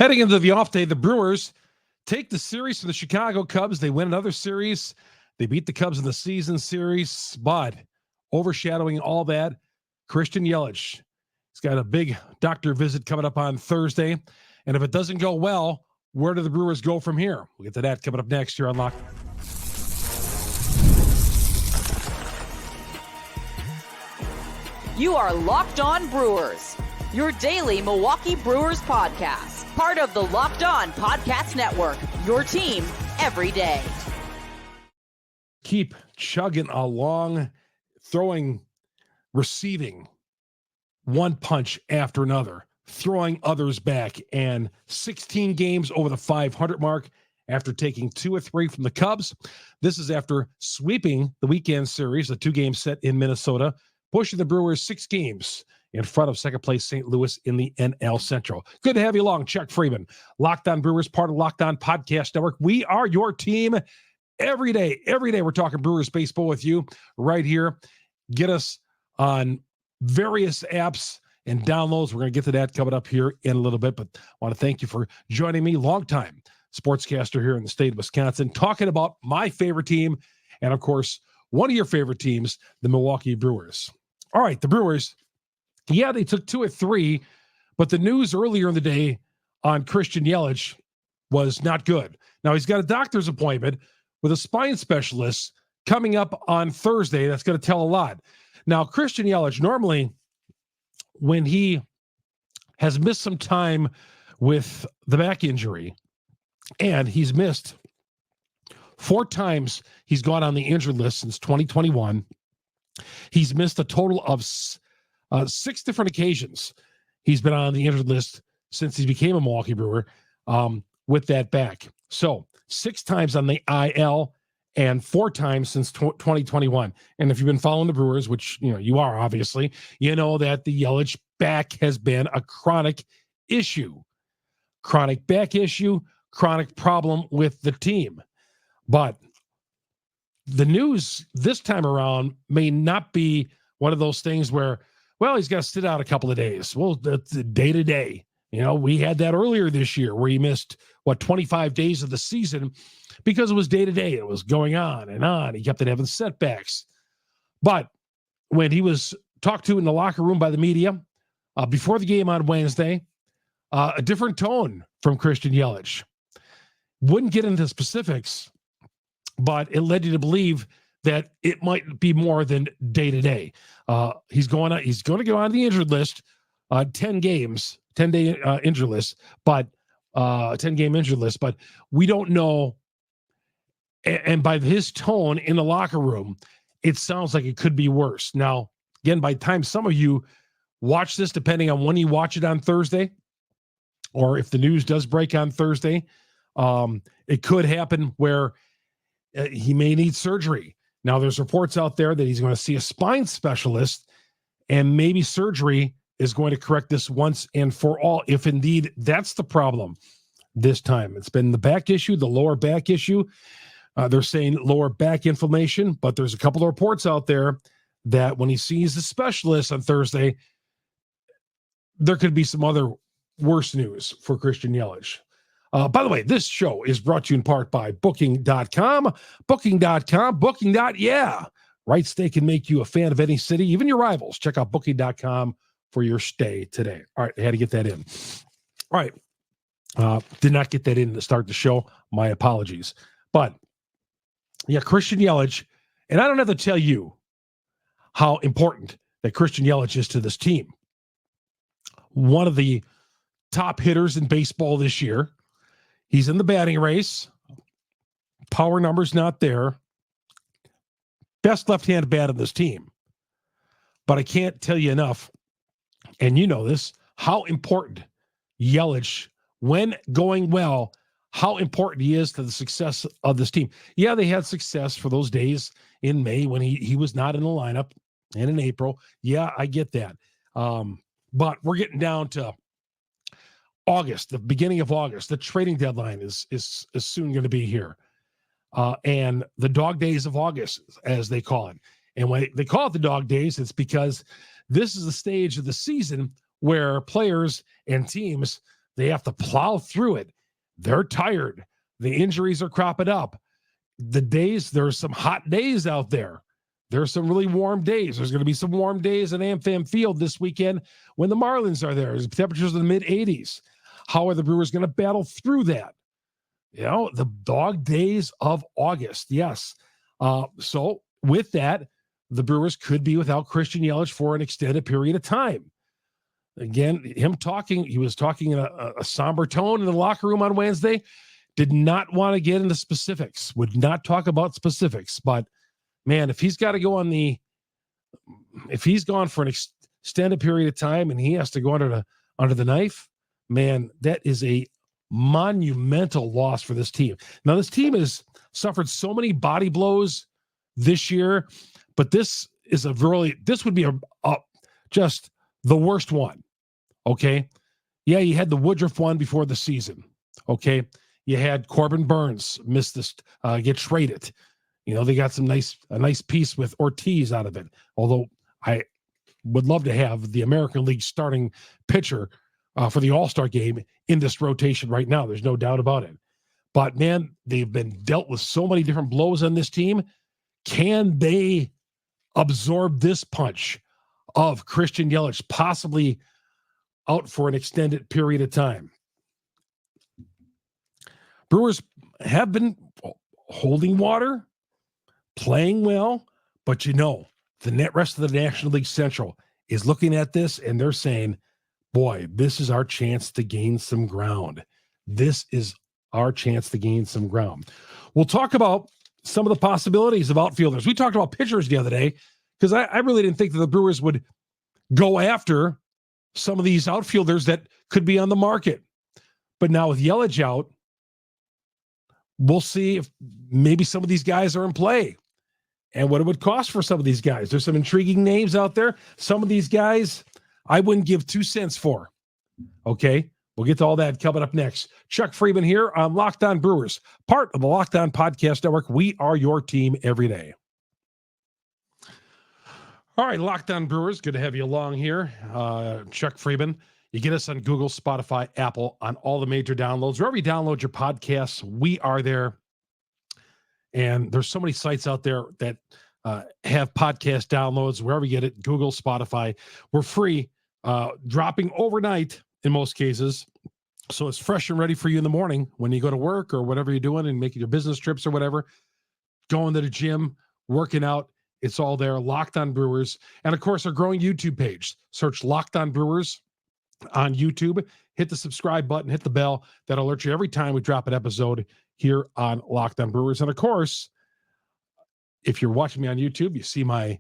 Heading into the off day, the Brewers take the series from the Chicago Cubs. They win another series. They beat the Cubs in the season series, but overshadowing all that, Christian Yelich. He's got a big doctor visit coming up on Thursday. And if it doesn't go well, where do the Brewers go from here? We'll get to that coming up next here on Locked. You are Locked On Brewers, your daily Milwaukee Brewers podcast. Part of the Locked On Podcast Network, your team every day. Keep chugging along, receiving one punch after another, throwing others back, and 16 games over the 500 mark after taking 2 or 3 from the Cubs. This is after sweeping the weekend series, a 2-game set in Minnesota, pushing the Brewers 6 games in front of second place St. Louis in the NL Central. Good to have you along, Chuck Freeman. Locked On Brewers, part of Locked On Podcast Network. We are your team every day. Every day we're talking Brewers baseball with you right here. Get us on various apps and downloads. We're going to get to that coming up here in a little bit, but I want to thank you for joining me, longtime sportscaster here in the state of Wisconsin, talking about my favorite team and, of course, one of your favorite teams, the Milwaukee Brewers. All right, the Brewers, yeah, they took 2 or 3, but the news earlier in the day on Christian Yelich was not good. Now, he's got a doctor's appointment with a spine specialist coming up on Thursday. That's going to tell a lot. Now, Christian Yelich, normally when he has missed some time with the back injury, and he's missed 4 times he's gone on the injured list since 2021. He's missed a total of 6 different occasions. He's been on the injured list since he became a Milwaukee Brewer with that back. So 6 times on the IL and 4 times since 2021. And if you've been following the Brewers, which you are obviously, you know that the Yelich back has been a chronic issue. Chronic back issue, chronic problem with the team. But the news this time around may not be one of those things where, well, he's got to sit out a couple of days. Well, that's day to day. We had that earlier this year where he missed, 25 days of the season because it was day to day. It was going on and on. He kept having setbacks. But when he was talked to in the locker room by the media before the game on Wednesday, a different tone from Christian Yelich. Wouldn't get into specifics, but it led you to believe that it might be more than day to day. He's going to go on the injured list, 10 games, 10-day injured list, but 10-game injured list. But we don't know. And by his tone in the locker room, it sounds like it could be worse. Now, again, by the time some of you watch this, depending on when you watch it on Thursday, or if the news does break on Thursday, it could happen where he may need surgery. Now, there's reports out there that he's going to see a spine specialist, and maybe surgery is going to correct this once and for all, if indeed that's the problem this time. It's been the back issue, the lower back issue. They're saying lower back inflammation, but there's a couple of reports out there that when he sees the specialist on Thursday, there could be some other worse news for Christian Yelich. By the way, this show is brought to you in part by Booking.com. Booking.com, yeah. Right stay can make you a fan of any city, even your rivals. Check out Booking.com for your stay today. All right, I had to get that in. All right. Did not get that in to start the show. My apologies. But, yeah, Christian Yelich, and I don't have to tell you how important that Christian Yelich is to this team. One of the top hitters in baseball this year. He's in the batting race. Power numbers not there. Best left-handed bat on this team. But I can't tell you enough, and you know this, how important Yelich, when going well, how important he is to the success of this team. Yeah, they had success for those days in May when he was not in the lineup, and in April. Yeah, I get that. But we're getting down to August, the beginning of August. The trading deadline is soon going to be here. And the dog days of August, as they call it. And when they call it the dog days, it's because this is the stage of the season where players and teams They have to plow through it. They're tired. The injuries are cropping up. There's some hot days out there. There's some really warm days. There's going to be some warm days at AmFam Field this weekend when the Marlins are there. There's temperatures in the mid-80s. How are the Brewers going to battle through that? The dog days of August. Yes. So with that, the Brewers could be without Christian Yelich for an extended period of time. Again, he was talking in a somber tone in the locker room on Wednesday. Did not want to get into specifics, would not talk about specifics. But, man, if he's got to go if he's gone for an extended period of time and he has to go under the knife, man, that is a monumental loss for this team. Now, this team has suffered so many body blows this year, but this would be just the worst one. Okay. Yeah, you had the Woodruff one before the season. Okay. You had Corbin Burns miss this, get traded. They got a nice piece with Ortiz out of it. Although I would love to have the American League starting pitcher for the All-Star game in this rotation right now. There's no doubt about it. But, man, they've been dealt with so many different blows on this team. Can they absorb this punch of Christian Yelich possibly out for an extended period of time? Brewers have been holding water, playing well, but the rest of the National League Central is looking at this and they're saying, boy, this is our chance to gain some ground. This is our chance to gain some ground. We'll talk about some of the possibilities of outfielders. We talked about pitchers the other day because I really didn't think that the Brewers would go after some of these outfielders that could be on the market. But now with Yelich out, we'll see if maybe some of these guys are in play and what it would cost for some of these guys. There's some intriguing names out there. Some of these guys I wouldn't give 2 cents for. Okay, we'll get to all that coming up next. Chuck Freeman here on Locked On Brewers, part of the Locked On Podcast Network. We are your team every day. All right, Locked On Brewers, good to have you along here. Chuck Freeman. You get us on Google, Spotify, Apple, on all the major downloads. Wherever you download your podcasts, we are there. And there's so many sites out there that have podcast downloads. Wherever you get it, Google, Spotify. We're free, dropping overnight in most cases. So it's fresh and ready for you in the morning when you go to work or whatever you're doing and making your business trips or whatever, going to the gym, working out. It's all there, Locked On Brewers. And, of course, our growing YouTube page. Search Locked On Brewers on YouTube. Hit the subscribe button, hit the bell. That'll alert you every time we drop an episode here on Locked On Brewers. And, of course, if you're watching me on YouTube, you see my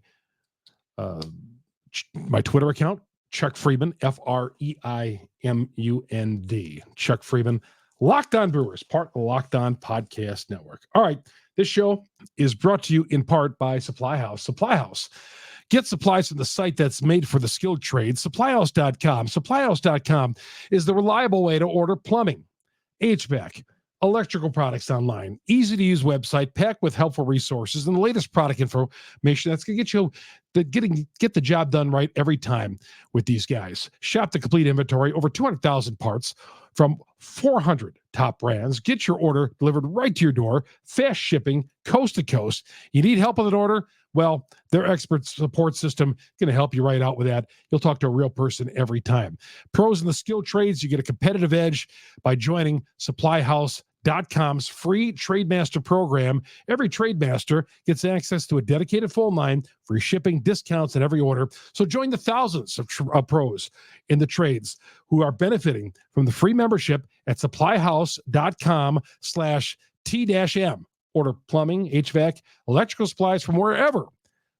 Twitter account, Chuck Freeman, Freimund. Chuck Freeman, Locked On Brewers, part of the Locked On Podcast Network. All right, this show is brought to you in part by SupplyHouse. SupplyHouse. Get supplies from the site that's made for the skilled trades, SupplyHouse.com. SupplyHouse.com is the reliable way to order plumbing, HVAC, electrical products online. Easy-to-use website packed with helpful resources and the latest product information that's going to get you get the job done right every time with these guys. Shop the complete inventory, over 200,000 parts from 400 top brands. Get your order delivered right to your door, fast shipping, coast to coast. You need help with an order? Well, their expert support system going to help you right out with that. You'll talk to a real person every time. Pros in the skilled trades, you get a competitive edge by joining SupplyHouse.com's free Trademaster program. Every Trademaster gets access to a dedicated phone line, free shipping, discounts at every order. So join the thousands of pros in the trades who are benefiting from the free membership at SupplyHouse.com/T-M. Order plumbing, HVAC, electrical supplies from wherever.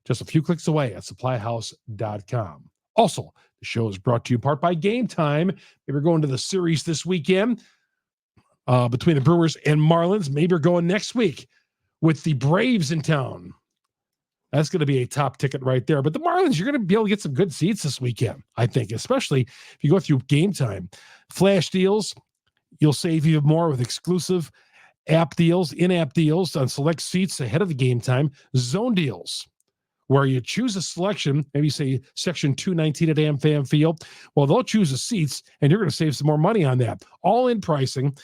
Just a few clicks away at SupplyHouse.com. Also, the show is brought to you in part by Game Time. Maybe we're going to the series this weekend between the Brewers and Marlins. Maybe we're going next week with the Braves in town. That's going to be a top ticket right there. But the Marlins, you're going to be able to get some good seats this weekend, I think, especially if you go through Game Time. Flash deals, you'll save even more with exclusive app deals, in-app deals on select seats ahead of the game time. Zone deals where you choose a selection, maybe say section 219 at AmFam Field. Well, they'll choose the seats, and you're going to save some more money on that. All in pricing,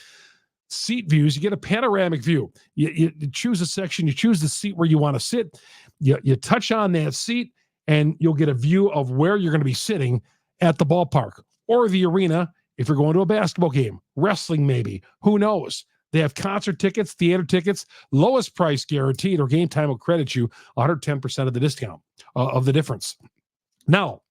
seat views, you get a panoramic view. You choose a section, you choose the seat where you want to sit. You touch on that seat, and you'll get a view of where you're going to be sitting at the ballpark or the arena if you're going to a basketball game, wrestling maybe, who knows. They have concert tickets, theater tickets, lowest price guaranteed, or Game Time will credit you 110% of the discount, of the difference. Now,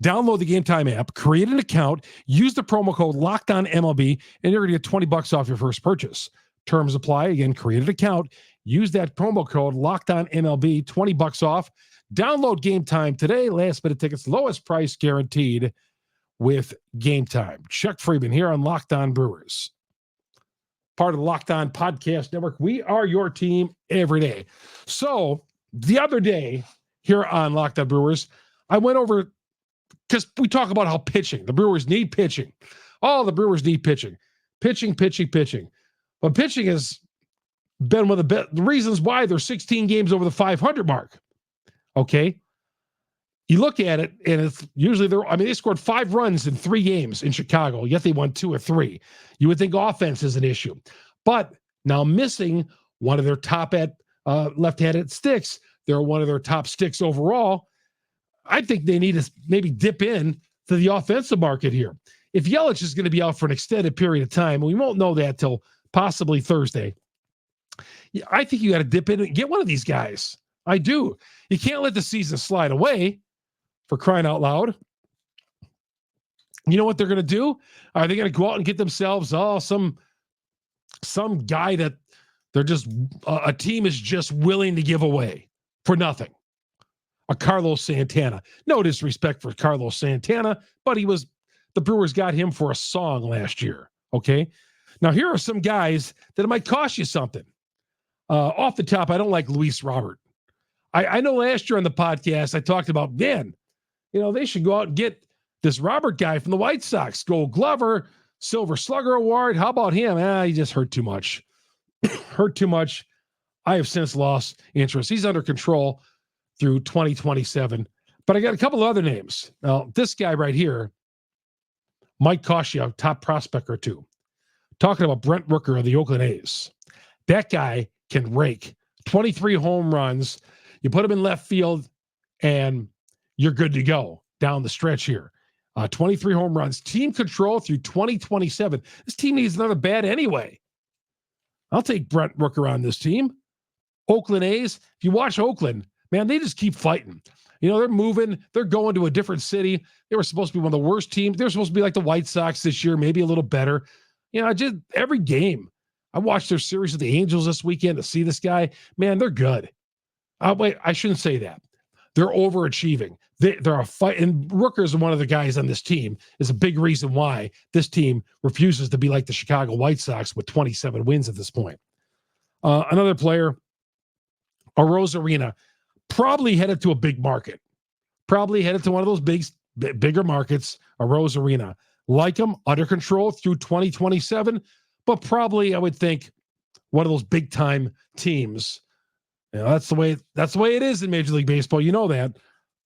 download the Game Time app, create an account, use the promo code LOCKEDONMLB, and you're going to get $20 off your first purchase. Terms apply. Again, create an account, use that promo code LOCKEDONMLB, $20 off. Download Game Time today. Last minute tickets, lowest price guaranteed with Game Time. Chuck Freeman here on Locked On Brewers, part of the Locked On Podcast Network. We are your team every day. So the other day here on Locked On Brewers, I went over, because we talk about how pitching, the Brewers need pitching. Oh, the Brewers need pitching. Pitching. But pitching has been one of the reasons why they're 16 games over the 500 mark. Okay? You look at it, and it's usually they scored 5 runs in 3 games in Chicago, yet they won 2 or 3. You would think offense is an issue. But now missing one of their top left-handed sticks, they're one of their top sticks overall. I think they need to maybe dip in to the offensive market here. If Yelich is going to be out for an extended period of time, we won't know that till possibly Thursday, I think you got to dip in and get one of these guys. I do. You can't let the season slide away, for crying out loud. You know what they're going to do? Are they going to go out and get themselves some guy that they're just a team is just willing to give away for nothing? A Carlos Santana. No disrespect for Carlos Santana, but the Brewers got him for a song last year. Okay. Now here are some guys that might cost you something. Off the top, I don't like Luis Robert. I know last year on the podcast, I talked about, man, they should go out and get this Robert guy from the White Sox, Gold Glover, Silver Slugger Award. How about him? He just hurt too much. I have since lost interest. He's under control through 2027. But I got a couple of other names. Now, this guy right here might cost you a top prospect or two. Talking about Brent Rooker of the Oakland A's. That guy can rake. 23 home runs. You put him in left field, and you're good to go down the stretch here. 23 home runs. Team control through 2027. This team needs another bat anyway. I'll take Brent Rooker on this team. Oakland A's. If you watch Oakland, man, they just keep fighting. They're moving. They're going to a different city. They were supposed to be one of the worst teams. They were supposed to be like the White Sox this year, maybe a little better. Just every game. I watched their series with the Angels this weekend to see this guy. Man, they're good. Wait, I shouldn't say that. They're overachieving. They're a fight. And Rooker is one of the guys on this team, is a big reason why this team refuses to be like the Chicago White Sox with 27 wins at this point. Another player, Arozarena, probably headed to a big market. Probably headed to one of those bigger markets, Arozarena. Like him, under control through 2027, but probably I would think one of those big time teams. That's the way it is in Major League Baseball. You know that.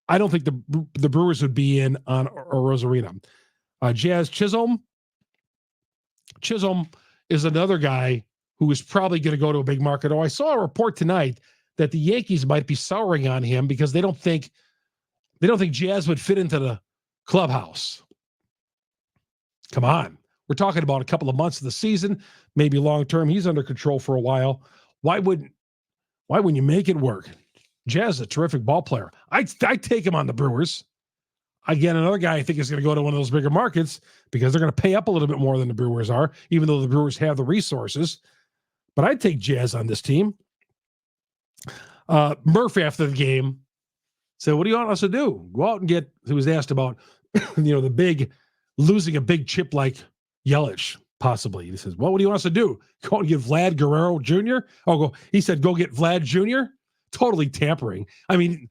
I don't think the Brewers would be in on Arozarena. Jazz Chisholm. Chisholm is another guy who is probably going to go to a big market. I saw a report tonight that the Yankees might be souring on him because they don't think Jazz would fit into the clubhouse. Come on. We're talking about a couple of months of the season, maybe long term. He's under control for a while. Why wouldn't you make it work? Jazz is a terrific ball player. I'd take him on the Brewers. Again, another guy I think is going to go to one of those bigger markets because they're going to pay up a little bit more than the Brewers are, even though the Brewers have the resources. But I'd take Jazz on this team. Murphy after the game said, "What do you want us to do? Go out and get," he was asked about, losing a big chip like Yelich, possibly. He says, "Well, what do you want us to do? Go and get Vlad Guerrero Jr.?" He said, "Go get Vlad Jr.?" Totally tampering. I mean,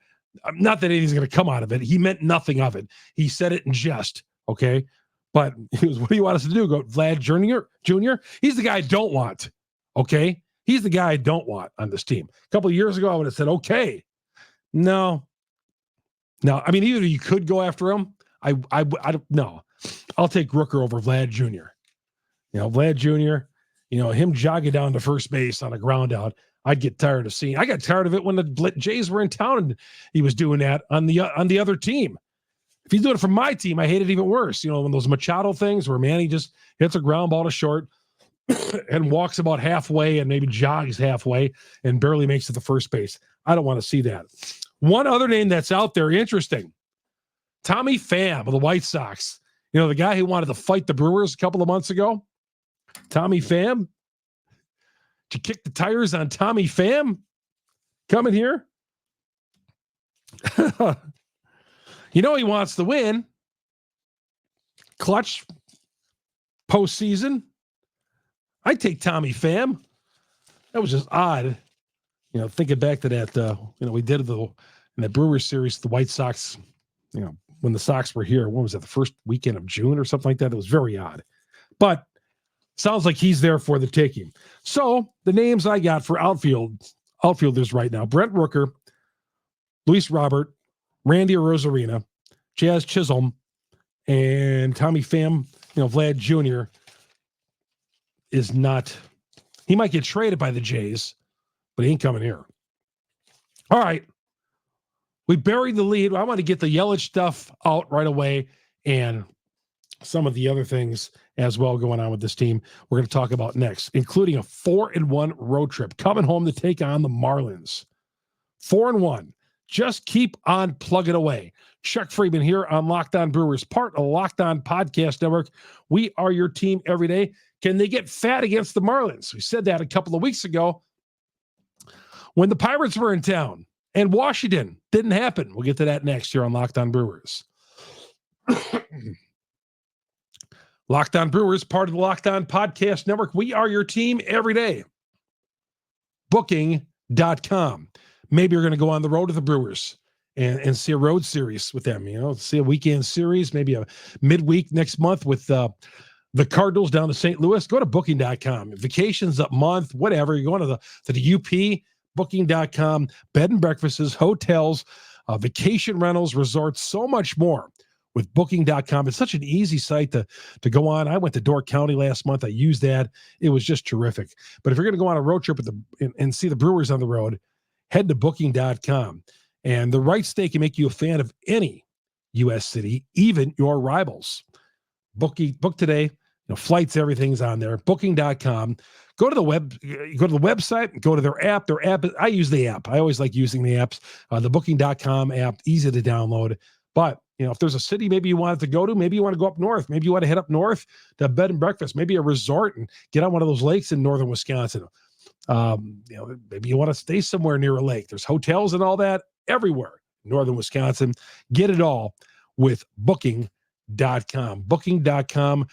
not that anything's going to come out of it. He meant nothing of it. He said it in jest, okay? But he was, "What do you want us to do? Go Vlad Jr.? He's the guy I don't want, okay? He's the guy I don't want on this team. A couple of years ago, I would have said, okay. No. I mean, either you could go after him. I don't know. I'll take Rooker over Vlad Jr. Vlad Jr., him jogging down to first base on a ground out. I'd get tired of seeing. I got tired of it when the Jays were in town and he was doing that on the other team. If he's doing it for my team, I hate it even worse. When those Machado things where Manny just hits a ground ball to short and walks about halfway and maybe jogs halfway and barely makes it to first base. I don't want to see that. One other name that's out there, interesting. Tommy Pham of the White Sox. The guy who wanted to fight the Brewers a couple of months ago. Tommy Pham. Did you kick the tires on Tommy Pham coming here? He wants to win. Clutch postseason. I take Tommy Pham. That was just odd. Thinking back to that, we did in the Brewers series, the White Sox, when the Sox were here, when was that, the first weekend of June or something like that? It was very odd. But sounds like he's there for the taking. So the names I got for outfielders right now: Brent Rooker, Luis Robert, Randy Arozarena, Jazz Chisholm, and Tommy Pham. Vlad Jr. is not. He might get traded by the Jays, but he ain't coming here. All right. We buried the lead. I want to get the Yelich stuff out right away and some of the other things as well going on with this team we're going to talk about next, including a 4-1 road trip coming home to take on the Marlins. 4-1. Just keep on plugging away. Chuck Freeman here on Locked On Brewers, part of Locked On Podcast Network. We are your team every day. Can they get fat against the Marlins? We said that a couple of weeks ago when the Pirates were in town, and Washington. Didn't happen. We'll get to that next here on Locked On Brewers. Locked On Brewers, part of the Locked On Podcast Network. We are your team every day. Booking.com. Maybe you're going to go on the road to the Brewers and see a road series with them. See a weekend series, maybe a midweek next month with the Cardinals down to St. Louis. Go to Booking.com. Vacations up month, whatever. You're going to the UP. Booking.com, bed and breakfasts, hotels, vacation rentals, resorts, so much more with Booking.com. It's such an easy site to go on. I went to Door County last month. I used that. It was just terrific. But if you're going to go on a road trip and see the Brewers on the road, head to Booking.com. And the right stay can make you a fan of any U.S. city, even your rivals. Book today. Flights, everything's on there. Booking.com. Go to the website, go to their app. I use the app. I always like using the apps. The Booking.com app, easy to download. But, if there's a city maybe you wanted to go to, maybe you want to go up north. Maybe you want to head up north to bed and breakfast, maybe a resort and get on one of those lakes in northern Wisconsin. Maybe you want to stay somewhere near a lake. There's hotels and all that everywhere in northern Wisconsin. Get it all with Booking.com. Booking.com.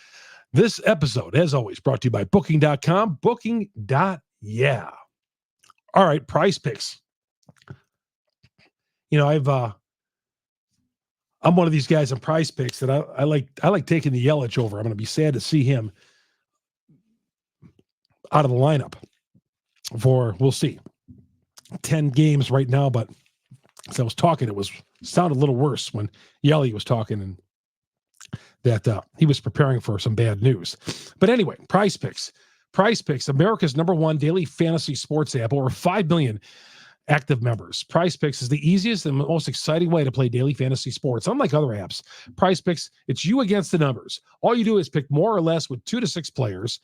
This episode, as always, brought to you by Booking.com. Booking.yeah. All right, Prize Picks. I'm one of these guys on Prize Picks that I like taking the Yelich over. I'm going to be sad to see him out of the lineup for, we'll see, 10 games right now. But as I was talking, it sounded a little worse when Yelich was talking and that he was preparing for some bad news. But anyway, Prize Picks. Prize Picks, America's #1 daily fantasy sports app, over 5 million active members. Prize Picks is the easiest and most exciting way to play daily fantasy sports. Unlike other apps, Prize Picks, it's you against the numbers. All you do is pick more or less with 2 to 6 players,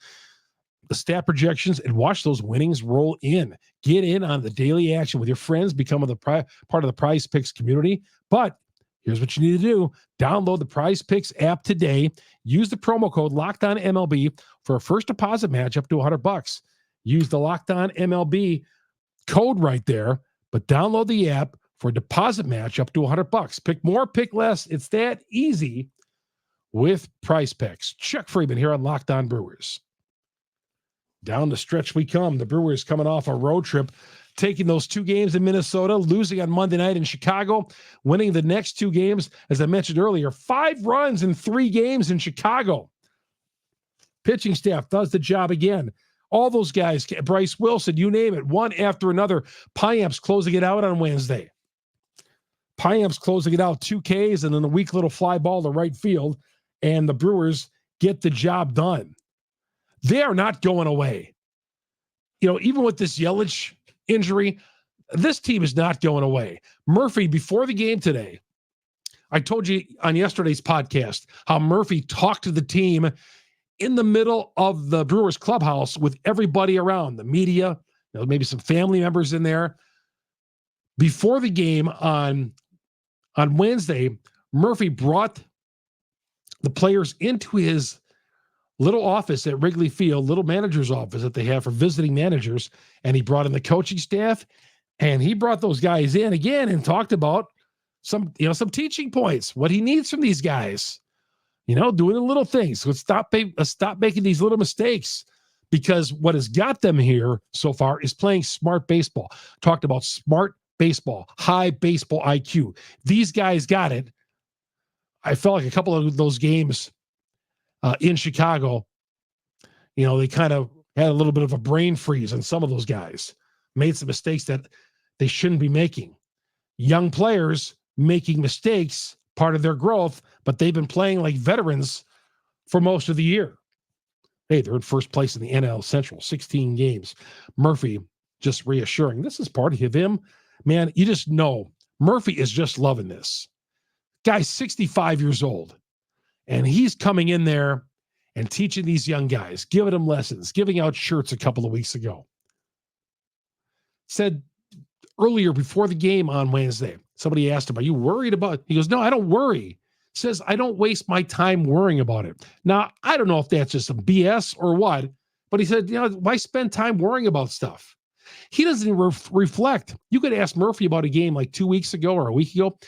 the stat projections, and watch those winnings roll in. Get in on the daily action with your friends, become part of the Prize Picks community. But here's what you need to do. Download the Prize Picks app today. Use the promo code LOCKEDONMLB for a first deposit match up to $100. Use the Locked On MLB code right there, but download the app for a deposit match up to $100. Pick more, pick less. It's that easy with Prize Picks. Chuck Freeman here on Locked On Brewers. Down the stretch we come. The Brewers coming off a road trip, taking those 2 games in Minnesota, losing on Monday night in Chicago, winning the next 2 games, as I mentioned earlier, 5 runs in 3 games in Chicago. Pitching staff does the job again. All those guys, Bryce Wilson, you name it, one after another. Piamps closing it out on Wednesday. Payamps closing it out, 2 Ks, and then a weak little fly ball to right field, and the Brewers get the job done. They are not going away. Even with this Yelich injury, this team is not going away. Murphy, before the game today, I told you on yesterday's podcast how Murphy talked to the team in the middle of the Brewers clubhouse with everybody around, the media, maybe some family members in there. Before the game on Wednesday, Murphy brought the players into his little office at Wrigley Field, little manager's office that they have for visiting managers, and he brought in the coaching staff, and he brought those guys in again and talked about some teaching points, what he needs from these guys, doing the little things. So stop making these little mistakes, because what has got them here so far is playing smart baseball. Talked about smart baseball, high baseball IQ. These guys got it. I felt like a couple of those games in Chicago, they kind of had a little bit of a brain freeze on some of those guys, made some mistakes that they shouldn't be making. Young players making mistakes, part of their growth, but they've been playing like veterans for most of the year. Hey, they're in first place in the NL Central, 16 games. Murphy just reassuring, this is part of him. Man, you just know Murphy is just loving this. Guy's 65 years old, and he's coming in there and teaching these young guys, giving them lessons, giving out shirts a couple of weeks ago. Said earlier before the game on Wednesday, somebody asked him, are you worried about it? He goes, no, I don't worry. Says, I don't waste my time worrying about it. Now, I don't know if that's just some BS or what, but he said, why spend time worrying about stuff? He doesn't even reflect. You could ask Murphy about a game like 2 weeks ago or a week ago.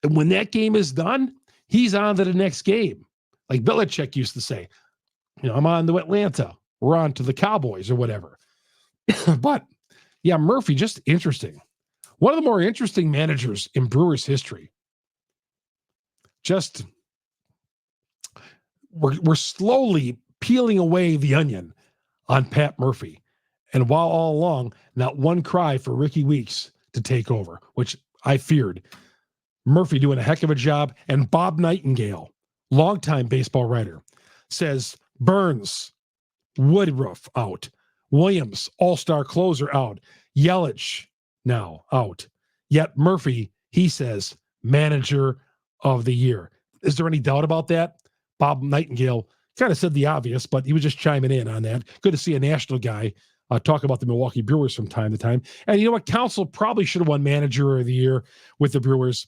When that game is done, he's on to the next game. Like Belichick used to say, I'm on to Atlanta. We're on to the Cowboys or whatever. But yeah, Murphy, just interesting. One of the more interesting managers in Brewers history. Just, we're slowly peeling away the onion on Pat Murphy. And while all along, not one cry for Ricky Weeks to take over, which I feared. Murphy doing a heck of a job. And Bob Nightingale, longtime baseball writer, says Burns, Woodruff out. Williams, all-star closer out. Yelich now out. Yet Murphy, he says, manager of the year. Is there any doubt about that? Bob Nightingale kind of said the obvious, but he was just chiming in on that. Good to see a national guy talk about the Milwaukee Brewers from time to time. And you know what? Council probably should have won manager of the year with the Brewers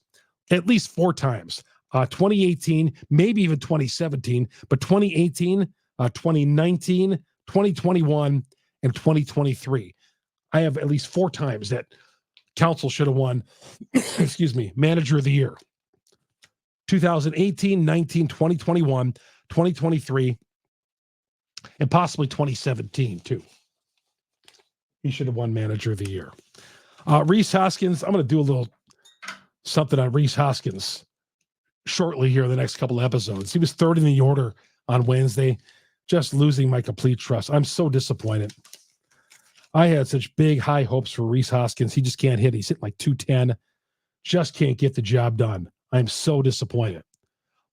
at least 4 times. 2018, maybe even 2017, but 2018, 2019, 2021, and 2023. I have at least 4 times that Council should have won, manager of the year. 2018, 19, 2021, 2023, and possibly 2017 too. He should have won manager of the year. Rhys Hoskins, I'm going to do a little something on Rhys Hoskins shortly here in the next couple of episodes. He was 3rd in the order on Wednesday, just losing my complete trust. I'm so disappointed. I had such big, high hopes for Rhys Hoskins. He just can't hit. He's hitting like 210. Just can't get the job done. I'm so disappointed.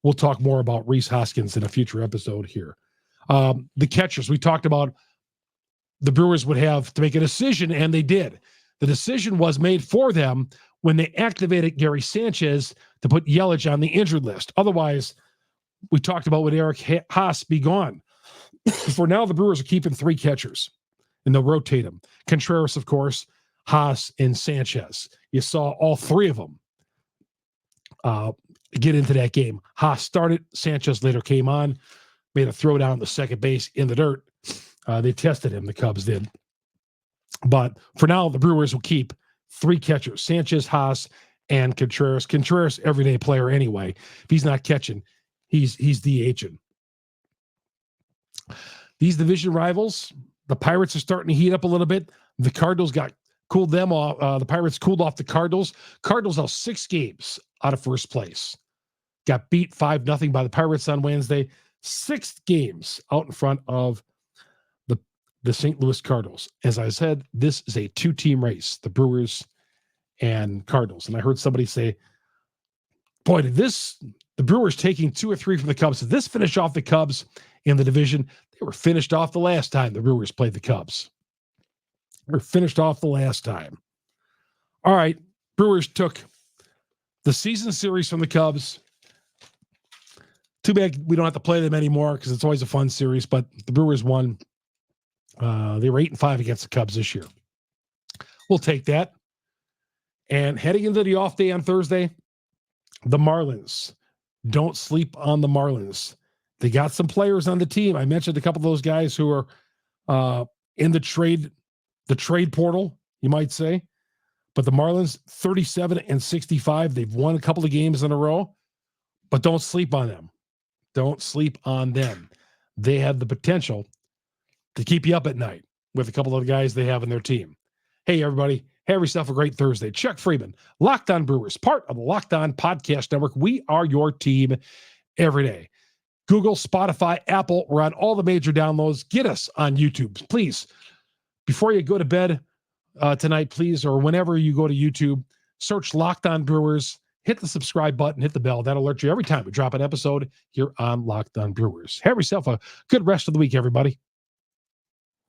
We'll talk more about Rhys Hoskins in a future episode here. The catchers, we talked about the Brewers would have to make a decision, and they did. The decision was made for them when they activated Gary Sanchez to put Yelich on the injured list. Otherwise, we talked about would Eric Haas be gone. For now, the Brewers are keeping 3 catchers, and they'll rotate them. Contreras, of course, Haas, and Sanchez. You saw all 3 of them get into that game. Haas started. Sanchez later came on, made a throw down to second base in the dirt. They tested him, the Cubs did. But for now, the Brewers will keep 3 catchers, Sanchez, Haas, and Contreras. Contreras, everyday player anyway. If he's not catching, he's DHing. These division rivals, the Pirates are starting to heat up a little bit. The Cardinals cooled them off. The Pirates cooled off the Cardinals. Cardinals now 6 games out of first place. Got beat 5-0 by the Pirates on Wednesday. 6 games out in front of the St. Louis Cardinals. As I said, this is a 2-team race, the Brewers and Cardinals. And I heard somebody say, boy, the Brewers taking 2 or 3 from the Cubs. Did this finish off the Cubs in the division? They were finished off the last time the Brewers played the Cubs. They were finished off the last time. All right, Brewers took the season series from the Cubs. Too bad we don't have to play them anymore because it's always a fun series, but the Brewers won. They were 8-5 against the Cubs this year. We'll take that. And heading into the off day on Thursday, the Marlins. Don't sleep on the Marlins. They got some players on the team. I mentioned a couple of those guys who are in the trade portal, you might say. But the Marlins, 37-65. They've won a couple of games in a row. But don't sleep on them. Don't sleep on them. They have the potential to keep you up at night with a couple of the guys they have in their team. Hey, everybody. Have yourself a great Thursday. Chuck Freeman, Locked On Brewers, part of the Locked On Podcast Network. We are your team every day. Google, Spotify, Apple. We're on all the major downloads. Get us on YouTube. Please, before you go to bed tonight, please, or whenever you go to YouTube, search Locked On Brewers. Hit the subscribe button. Hit the bell. That'll alert you every time we drop an episode here on Locked On Brewers. Have yourself a good rest of the week, everybody.